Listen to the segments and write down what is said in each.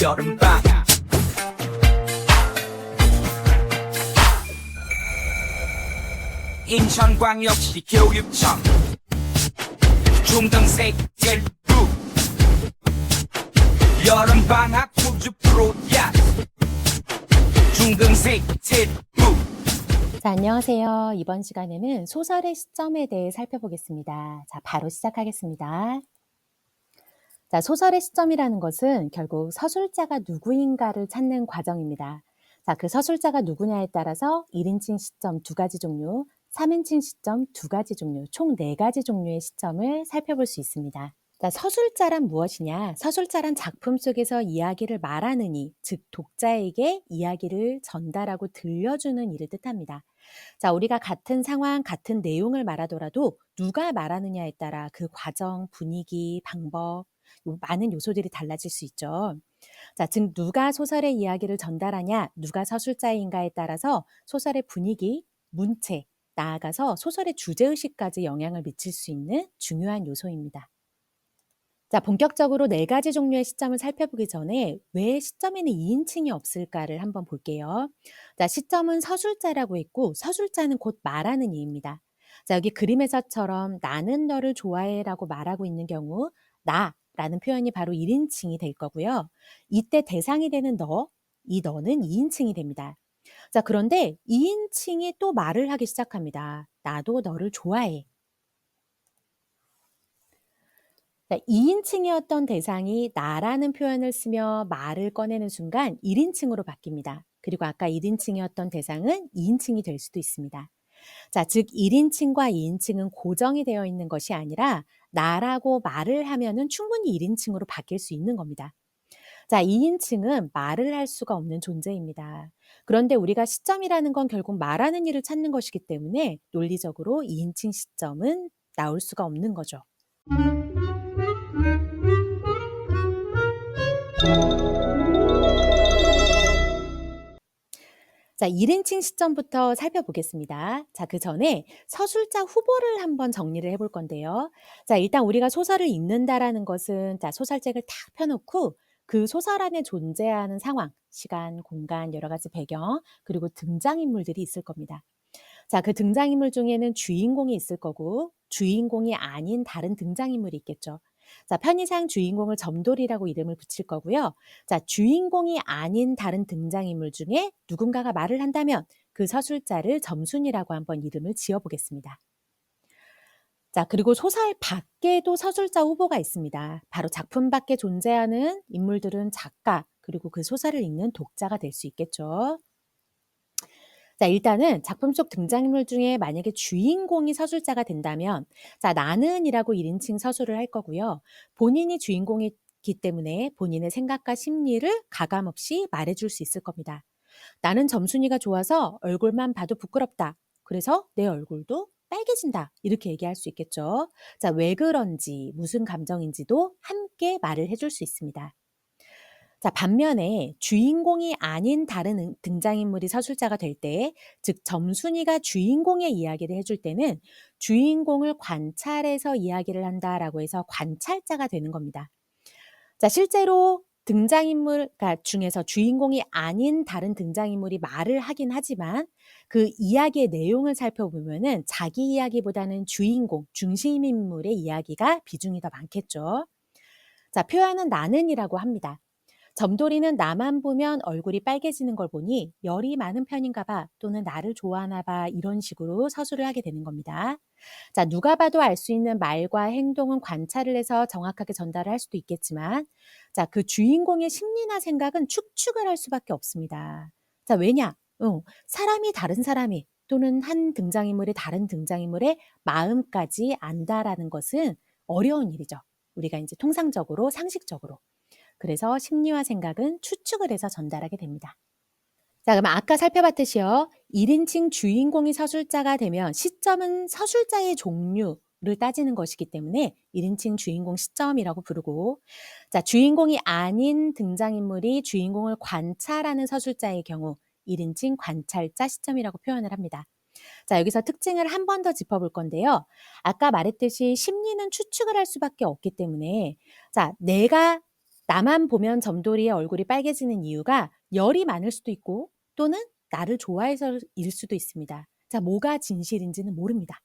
여름방학 인천광역시 교육청 중등생 젤부 여름방학 우주 프로야 중등생 젤부. 자, 안녕하세요. 이번 시간에는 소설의 시점에 대해 살펴보겠습니다. 자, 바로 시작하겠습니다. 자, 소설의 시점이라는 것은 결국 서술자가 누구인가를 찾는 과정입니다. 자, 그 서술자가 누구냐에 따라서 1인칭 시점 2가지 종류, 3인칭 시점 2가지 종류, 총 4가지 종류의 시점을 살펴볼 수 있습니다. 자, 서술자란 무엇이냐? 서술자란 작품 속에서 이야기를 말하는 이, 즉 독자에게 이야기를 전달하고 들려주는 이를 뜻합니다. 자, 우리가 같은 상황, 같은 내용을 말하더라도 누가 말하느냐에 따라 그 과정, 분위기, 방법, 많은 요소들이 달라질 수 있죠. 자, 즉 누가 소설의 이야기를 전달하냐, 누가 서술자인가에 따라서 소설의 분위기, 문체, 나아가서 소설의 주제의식까지 영향을 미칠 수 있는 중요한 요소입니다. 자, 본격적으로 4가지 종류의 시점을 살펴보기 전에 왜 시점에는 2인칭이 없을까를 한번 볼게요. 자, 시점은 서술자라고 했고 서술자는 곧 말하는 이입니다. 자, 여기 그림에서처럼 나는 너를 좋아해라고 말하고 있는 경우 나라는 표현이 바로 1인칭이 될 거고요. 이때 대상이 되는 너, 이 너는 2인칭이 됩니다. 자, 그런데 2인칭이 또 말을 하기 시작합니다. 나도 너를 좋아해. 2인칭이었던 대상이 나라는 표현을 쓰며 말을 꺼내는 순간 1인칭으로 바뀝니다. 그리고 아까 1인칭이었던 대상은 2인칭이 될 수도 있습니다. 자, 즉 1인칭과 2인칭은 고정이 되어 있는 것이 아니라 나라고 말을 하면은 충분히 1인칭으로 바뀔 수 있는 겁니다. 자, 2인칭은 말을 할 수가 없는 존재입니다. 그런데 우리가 시점이라는 건 결국 말하는 일을 찾는 것이기 때문에 논리적으로 2인칭 시점은 나올 수가 없는 거죠. 자, 1인칭 시점부터 살펴보겠습니다. 자, 그 전에 서술자 후보를 한번 정리를 해볼 건데요. 자, 일단 우리가 소설을 읽는다라는 것은 자, 소설책을 탁 펴놓고 그 소설 안에 존재하는 상황, 시간, 공간, 여러 가지 배경, 그리고 등장인물들이 있을 겁니다. 자, 그 등장인물 중에는 주인공이 있을 거고 주인공이 아닌 다른 등장인물이 있겠죠. 자, 편의상 주인공을 점돌이라고 이름을 붙일 거고요. 자, 주인공이 아닌 다른 등장인물 중에 누군가가 말을 한다면 그 서술자를 점순이라고 한번 이름을 지어보겠습니다. 자, 그리고 소설 밖에도 서술자 후보가 있습니다. 바로 작품 밖에 존재하는 인물들은 작가, 그리고 그 소설을 읽는 독자가 될 수 있겠죠. 자, 일단은 작품 속 등장인물 중에 만약에 주인공이 서술자가 된다면 자, 나는이라고 1인칭 서술을 할 거고요. 본인이 주인공이기 때문에 본인의 생각과 심리를 가감없이 말해줄 수 있을 겁니다. 나는 점순이가 좋아서 얼굴만 봐도 부끄럽다. 그래서 내 얼굴도 빨개진다. 이렇게 얘기할 수 있겠죠. 자, 왜 그런지, 무슨 감정인지도 함께 말을 해줄 수 있습니다. 자, 반면에 주인공이 아닌 다른 등장인물이 서술자가 될 때, 즉 점순이가 주인공의 이야기를 해줄 때는 주인공을 관찰해서 이야기를 한다라고 해서 관찰자가 되는 겁니다. 자, 실제로 등장인물 중에서 주인공이 아닌 다른 등장인물이 말을 하긴 하지만 그 이야기의 내용을 살펴보면은 자기 이야기보다는 주인공, 중심인물의 이야기가 비중이 더 많겠죠. 자, 표현은 나는이라고 합니다. 점돌이는 나만 보면 얼굴이 빨개지는 걸 보니 열이 많은 편인가 봐 또는 나를 좋아하나 봐 이런 식으로 서술을 하게 되는 겁니다. 자, 누가 봐도 알 수 있는 말과 행동은 관찰을 해서 정확하게 전달을 할 수도 있겠지만 자, 그 주인공의 심리나 생각은 추측을 할 수밖에 없습니다. 자, 왜냐? 사람이 다른 사람이 또는 한 등장인물이 다른 등장인물의 마음까지 안다라는 것은 어려운 일이죠. 우리가 이제 통상적으로 상식적으로. 그래서 심리와 생각은 추측을 해서 전달하게 됩니다. 자, 그럼 아까 살펴봤듯이요. 1인칭 주인공이 서술자가 되면 시점은 서술자의 종류를 따지는 것이기 때문에 1인칭 주인공 시점이라고 부르고 자, 주인공이 아닌 등장인물이 주인공을 관찰하는 서술자의 경우 1인칭 관찰자 시점이라고 표현을 합니다. 자, 여기서 특징을 한 번 더 짚어볼 건데요. 아까 말했듯이 심리는 추측을 할 수밖에 없기 때문에 자, 내가 나만 보면 점돌이의 얼굴이 빨개지는 이유가 열이 많을 수도 있고 또는 나를 좋아해서일 수도 있습니다. 자, 뭐가 진실인지는 모릅니다.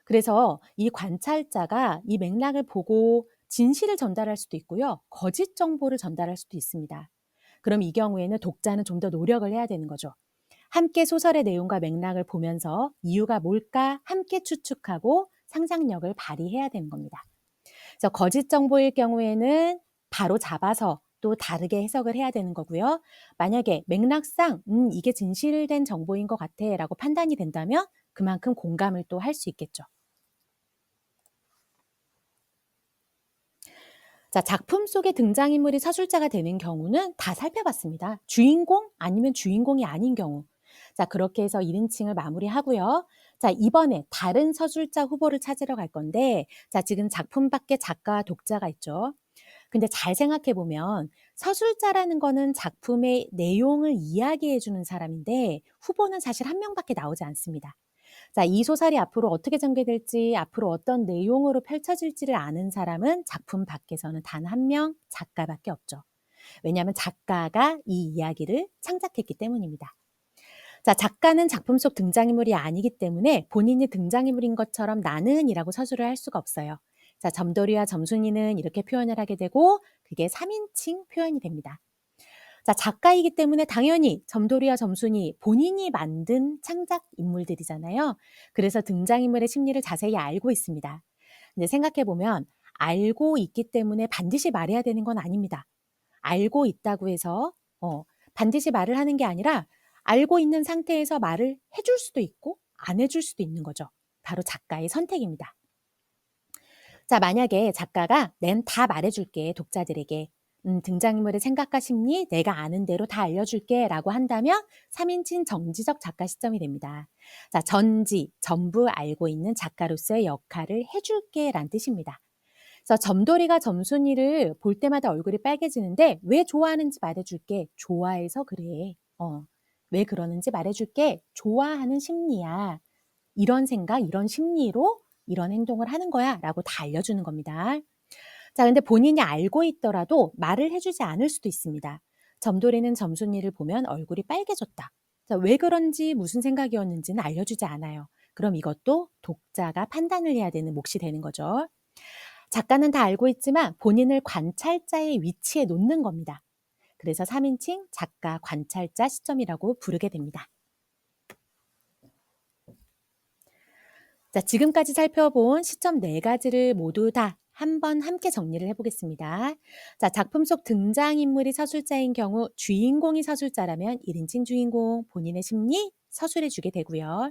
그래서 이 관찰자가 이 맥락을 보고 진실을 전달할 수도 있고요. 거짓 정보를 전달할 수도 있습니다. 그럼 이 경우에는 독자는 좀 더 노력을 해야 되는 거죠. 함께 소설의 내용과 맥락을 보면서 이유가 뭘까 함께 추측하고 상상력을 발휘해야 되는 겁니다. 그래서 거짓 정보일 경우에는 바로 잡아서 또 다르게 해석을 해야 되는 거고요. 만약에 맥락상 이게 진실된 정보인 것 같아 라고 판단이 된다면 그만큼 공감을 또 할 수 있겠죠. 자, 작품 속의 등장인물이 서술자가 되는 경우는 다 살펴봤습니다. 주인공 아니면 주인공이 아닌 경우. 자, 그렇게 해서 1인칭을 마무리하고요. 자, 이번에 다른 서술자 후보를 찾으러 갈 건데, 자, 지금 작품 밖에 작가와 독자가 있죠. 근데 잘 생각해 보면 서술자라는 거는 작품의 내용을 이야기해 주는 사람인데 후보는 사실 한 명밖에 나오지 않습니다. 자, 이 소설이 앞으로 어떻게 전개될지, 앞으로 어떤 내용으로 펼쳐질지를 아는 사람은 작품 밖에서는 단 한 명, 작가밖에 없죠. 왜냐하면 작가가 이 이야기를 창작했기 때문입니다. 자, 작가는 작품 속 등장인물이 아니기 때문에 본인이 등장인물인 것처럼 나는이라고 서술을 할 수가 없어요. 자, 점돌이와 점순이는 이렇게 표현을 하게 되고 그게 3인칭 표현이 됩니다. 자, 작가이기 때문에 당연히 점돌이와 점순이 본인이 만든 창작 인물들이잖아요. 그래서 등장인물의 심리를 자세히 알고 있습니다. 근데 생각해 보면 알고 있기 때문에 반드시 말해야 되는 건 아닙니다. 알고 있다고 해서 반드시 말을 하는 게 아니라 알고 있는 상태에서 말을 해줄 수도 있고 안 해줄 수도 있는 거죠. 바로 작가의 선택입니다. 자, 만약에 작가가 난 다 말해줄게, 독자들에게. 등장인물의 생각과 심리 내가 아는 대로 다 알려줄게 라고 한다면 3인칭 정지적 작가 시점이 됩니다. 자, 전지, 전부 알고 있는 작가로서의 역할을 해줄게 라는 뜻입니다. 그래서 점돌이가 점순이를 볼 때마다 얼굴이 빨개지는데 왜 좋아하는지 말해줄게. 좋아해서 그래. 왜 그러는지 말해줄게. 좋아하는 심리야. 이런 생각, 이런 심리로 이런 행동을 하는 거야 라고 다 알려주는 겁니다. 자, 근데 본인이 알고 있더라도 말을 해주지 않을 수도 있습니다. 점돌이는 점순이를 보면 얼굴이 빨개졌다. 자, 왜 그런지 무슨 생각이었는지는 알려주지 않아요. 그럼 이것도 독자가 판단을 해야 되는 몫이 되는 거죠. 작가는 다 알고 있지만 본인을 관찰자의 위치에 놓는 겁니다. 그래서 3인칭 작가 관찰자 시점이라고 부르게 됩니다. 자, 지금까지 살펴본 시점 4가지를 모두 다 한번 함께 정리를 해보겠습니다. 자, 작품 속 등장인물이 서술자인 경우 주인공이 서술자라면 1인칭 주인공, 본인의 심리 서술해주게 되고요.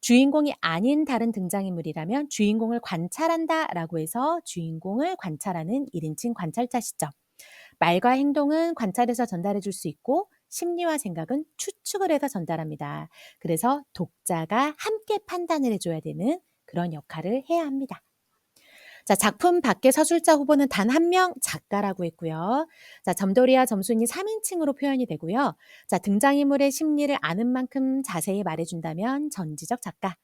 주인공이 아닌 다른 등장인물이라면 주인공을 관찰한다 라고 해서 주인공을 관찰하는 1인칭 관찰자 시점. 말과 행동은 관찰해서 전달해 줄 수 있고 심리와 생각은 추측을 해서 전달합니다. 그래서 독자가 함께 판단을 해줘야 되는 그런 역할을 해야 합니다. 자, 작품 밖의 서술자 후보는 단 한 명 작가라고 했고요. 자, 점돌이와 점순이 3인칭으로 표현이 되고요. 자, 등장인물의 심리를 아는 만큼 자세히 말해준다면 전지적 작가.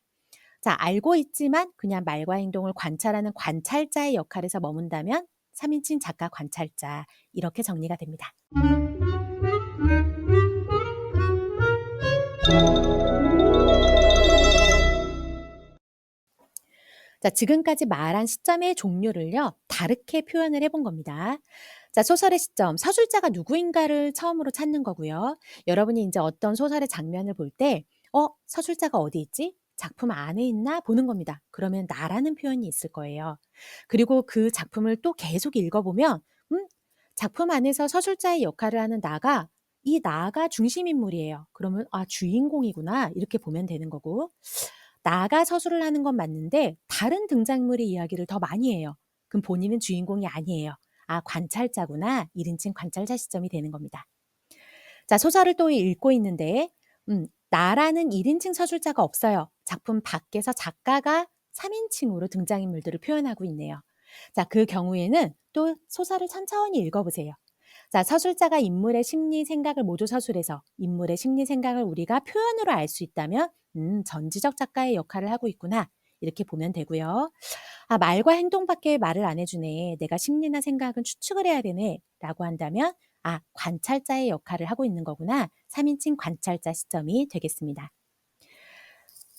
자, 알고 있지만 그냥 말과 행동을 관찰하는 관찰자의 역할에서 머문다면 3인칭 작가 관찰자. 이렇게 정리가 됩니다. 자, 지금까지 말한 시점의 종류를요, 다르게 표현을 해본 겁니다. 자, 소설의 시점, 서술자가 누구인가를 처음으로 찾는 거고요. 여러분이 이제 어떤 소설의 장면을 볼 때, 서술자가 어디 있지? 작품 안에 있나? 보는 겁니다. 그러면 나라는 표현이 있을 거예요. 그리고 그 작품을 또 계속 읽어보면, 작품 안에서 서술자의 역할을 하는 나가, 이 나가 중심인물이에요. 그러면, 주인공이구나. 이렇게 보면 되는 거고. 나가 서술을 하는 건 맞는데 다른 등장인물의 이야기를 더 많이 해요. 그럼 본인은 주인공이 아니에요. 관찰자구나. 1인칭 관찰자 시점이 되는 겁니다. 자, 소설을 또 읽고 있는데 나라는 1인칭 서술자가 없어요. 작품 밖에서 작가가 3인칭으로 등장인물들을 표현하고 있네요. 자, 그 경우에는 또 소설을 천천히 읽어보세요. 자, 서술자가 인물의 심리, 생각을 모두 서술해서 인물의 심리, 생각을 우리가 표현으로 알 수 있다면 전지적 작가의 역할을 하고 있구나. 이렇게 보면 되고요. 아, 말과 행동밖에 말을 안 해주네. 내가 심리나 생각은 추측을 해야 되네. 라고 한다면, 아, 관찰자의 역할을 하고 있는 거구나. 3인칭 관찰자 시점이 되겠습니다.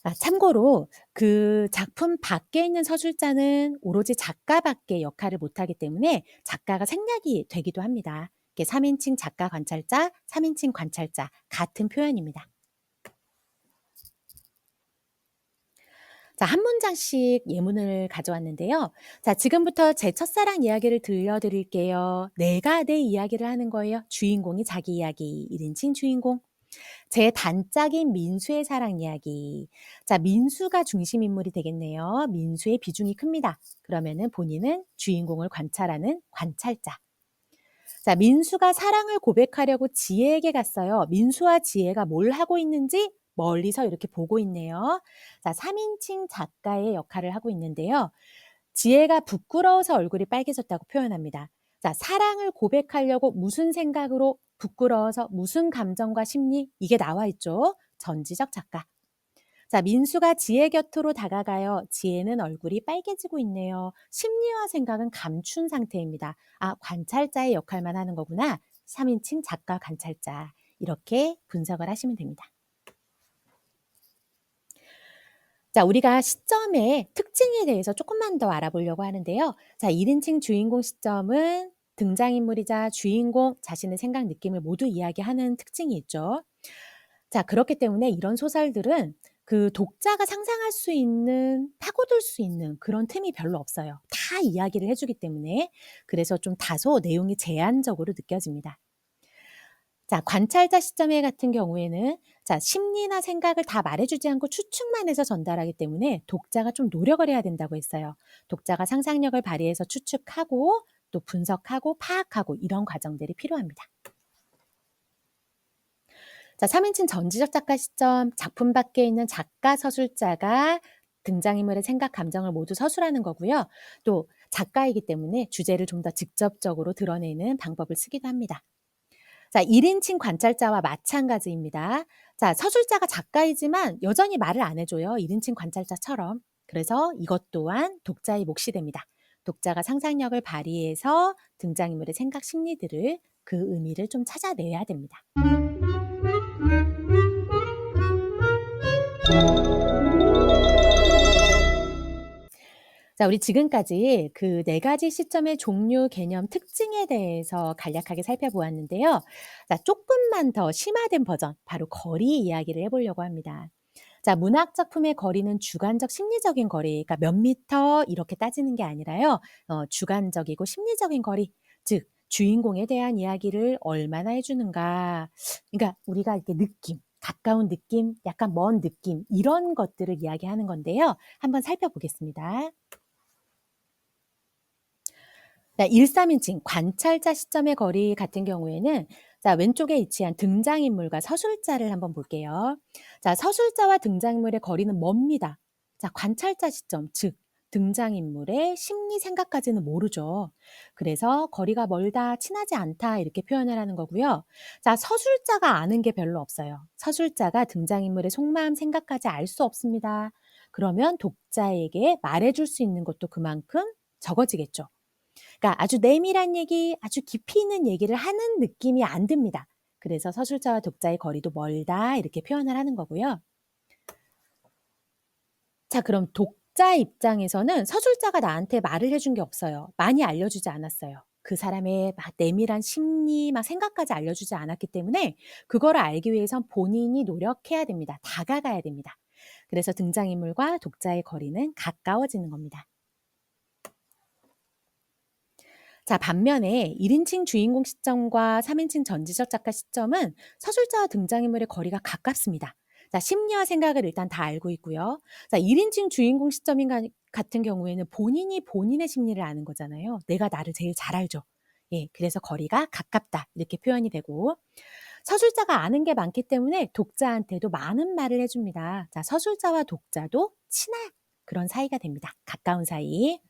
아, 참고로 그 작품 밖에 있는 서술자는 오로지 작가밖에 역할을 못하기 때문에 작가가 생략이 되기도 합니다. 이게 3인칭 작가 관찰자, 3인칭 관찰자 같은 표현입니다. 자, 한 문장씩 예문을 가져왔는데요. 자, 지금부터 제 첫사랑 이야기를 들려드릴게요. 내가 내 이야기를 하는 거예요. 주인공이 자기 이야기, 1인칭 주인공. 제 단짝인 민수의 사랑 이야기. 자, 민수가 중심 인물이 되겠네요. 민수의 비중이 큽니다. 그러면은 본인은 주인공을 관찰하는 관찰자. 자, 민수가 사랑을 고백하려고 지혜에게 갔어요. 민수와 지혜가 뭘 하고 있는지 멀리서 이렇게 보고 있네요. 자, 3인칭 작가의 역할을 하고 있는데요. 지혜가 부끄러워서 얼굴이 빨개졌다고 표현합니다. 자, 사랑을 고백하려고 무슨 생각으로 부끄러워서 무슨 감정과 심리 이게 나와 있죠. 전지적 작가. 자, 민수가 지혜 곁으로 다가가요. 지혜는 얼굴이 빨개지고 있네요. 심리와 생각은 감춘 상태입니다. 아, 관찰자의 역할만 하는 거구나. 3인칭 작가 관찰자. 이렇게 분석을 하시면 됩니다. 자, 우리가 시점의 특징에 대해서 조금만 더 알아보려고 하는데요. 자, 1인칭 주인공 시점은 등장인물이자 주인공 자신의 생각, 느낌을 모두 이야기하는 특징이 있죠. 자, 그렇기 때문에 이런 소설들은 그 독자가 상상할 수 있는, 파고들 수 있는 그런 틈이 별로 없어요. 다 이야기를 해주기 때문에. 그래서 좀 다소 내용이 제한적으로 느껴집니다. 자, 관찰자 시점의 같은 경우에는 자, 심리나 생각을 다 말해주지 않고 추측만 해서 전달하기 때문에 독자가 좀 노력을 해야 된다고 했어요. 독자가 상상력을 발휘해서 추측하고 또 분석하고 파악하고 이런 과정들이 필요합니다. 자, 3인칭 전지적 작가 시점, 작품 밖에 있는 작가, 서술자가 등장인물의 생각, 감정을 모두 서술하는 거고요. 또 작가이기 때문에 주제를 좀 더 직접적으로 드러내는 방법을 쓰기도 합니다. 자, 1인칭 관찰자와 마찬가지입니다. 자, 서술자가 작가이지만 여전히 말을 안 해줘요. 1인칭 관찰자처럼. 그래서 이것 또한 독자의 몫이 됩니다. 독자가 상상력을 발휘해서 등장인물의 생각, 심리들을 그 의미를 좀 찾아내야 됩니다. 자, 우리 지금까지 그 4가지 시점의 종류, 개념, 특징에 대해서 간략하게 살펴보았는데요. 자, 조금만 더 심화된 버전, 바로 거리 이야기를 해보려고 합니다. 자, 문학 작품의 거리는 주관적, 심리적인 거리, 그러니까 몇 미터 이렇게 따지는 게 아니라요. 주관적이고 심리적인 거리, 즉 주인공에 대한 이야기를 얼마나 해주는가. 그러니까 우리가 이렇게 느낌, 가까운 느낌, 약간 먼 느낌 이런 것들을 이야기하는 건데요. 한번 살펴보겠습니다. 자, 1~3인칭 관찰자 시점의 거리 같은 경우에는 자, 왼쪽에 위치한 등장인물과 서술자를 한번 볼게요. 자, 서술자와 등장인물의 거리는 멉니다. 자, 관찰자 시점, 즉 등장인물의 심리 생각까지는 모르죠. 그래서 거리가 멀다, 친하지 않다 이렇게 표현을 하는 거고요. 자, 서술자가 아는 게 별로 없어요. 서술자가 등장인물의 속마음 생각까지 알 수 없습니다. 그러면 독자에게 말해줄 수 있는 것도 그만큼 적어지겠죠. 그러니까 아주 내밀한 얘기, 아주 깊이 있는 얘기를 하는 느낌이 안 듭니다. 그래서 서술자와 독자의 거리도 멀다 이렇게 표현을 하는 거고요. 자, 그럼 독자 입장에서는 서술자가 나한테 말을 해준 게 없어요. 많이 알려주지 않았어요. 그 사람의 막 내밀한 심리, 막 생각까지 알려주지 않았기 때문에 그거를 알기 위해선 본인이 노력해야 됩니다. 다가가야 됩니다. 그래서 등장인물과 독자의 거리는 가까워지는 겁니다. 자, 반면에 1인칭 주인공 시점과 3인칭 전지적 작가 시점은 서술자와 등장인물의 거리가 가깝습니다. 자, 심리와 생각을 일단 다 알고 있고요. 자, 1인칭 주인공 시점인 같은 경우에는 본인이 본인의 심리를 아는 거잖아요. 내가 나를 제일 잘 알죠. 예, 그래서 거리가 가깝다 이렇게 표현이 되고 서술자가 아는 게 많기 때문에 독자한테도 많은 말을 해줍니다. 자, 서술자와 독자도 친한 그런 사이가 됩니다. 가까운 사이.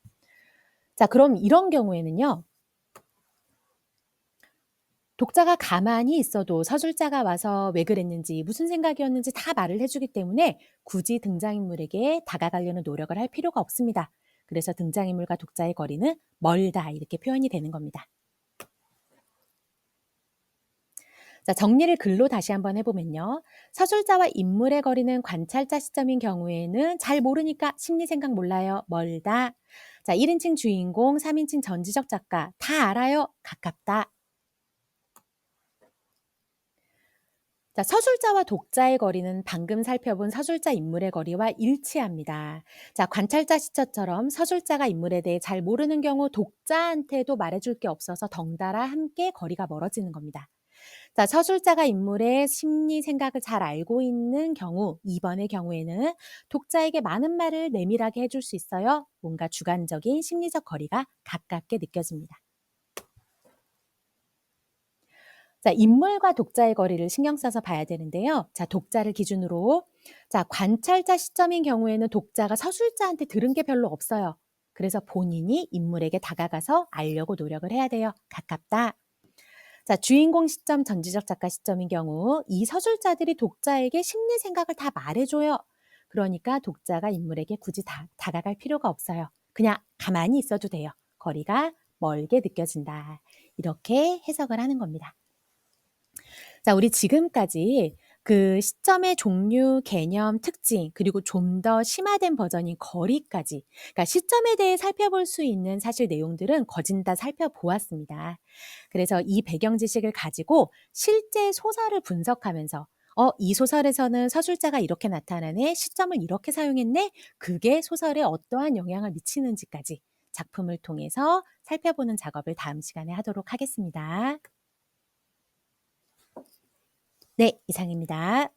자, 그럼 이런 경우에는요. 독자가 가만히 있어도 서술자가 와서 왜 그랬는지, 무슨 생각이었는지 다 말을 해주기 때문에 굳이 등장인물에게 다가가려는 노력을 할 필요가 없습니다. 그래서 등장인물과 독자의 거리는 멀다 이렇게 표현이 되는 겁니다. 자, 정리를 글로 다시 한번 해보면요. 서술자와 인물의 거리는 관찰자 시점인 경우에는 잘 모르니까 심리생각 몰라요. 멀다. 자, 1인칭 주인공, 3인칭 전지적 작가 다 알아요. 가깝다. 자, 서술자와 독자의 거리는 방금 살펴본 서술자 인물의 거리와 일치합니다. 자, 관찰자 시점처럼 서술자가 인물에 대해 잘 모르는 경우 독자한테도 말해줄 게 없어서 덩달아 함께 거리가 멀어지는 겁니다. 자, 서술자가 인물의 심리 생각을 잘 알고 있는 경우, 2번의 경우에는 독자에게 많은 말을 내밀하게 해줄 수 있어요. 뭔가 주관적인 심리적 거리가 가깝게 느껴집니다. 자, 인물과 독자의 거리를 신경 써서 봐야 되는데요. 자, 독자를 기준으로. 자, 관찰자 시점인 경우에는 독자가 서술자한테 들은 게 별로 없어요. 그래서 본인이 인물에게 다가가서 알려고 노력을 해야 돼요. 가깝다. 자, 주인공 시점, 전지적 작가 시점인 경우 이 서술자들이 독자에게 심리 생각을 다 말해줘요. 그러니까 독자가 인물에게 굳이 다가갈 필요가 없어요. 그냥 가만히 있어도 돼요. 거리가 멀게 느껴진다. 이렇게 해석을 하는 겁니다. 자, 우리 지금까지 그 시점의 종류, 개념, 특징, 그리고 좀 더 심화된 버전인 거리까지, 그러니까 시점에 대해 살펴볼 수 있는 사실 내용들은 거진 다 살펴보았습니다. 그래서 이 배경 지식을 가지고 실제 소설을 분석하면서 이 소설에서는 서술자가 이렇게 나타나네, 시점을 이렇게 사용했네, 그게 소설에 어떠한 영향을 미치는지까지 작품을 통해서 살펴보는 작업을 다음 시간에 하도록 하겠습니다. 네, 이상입니다.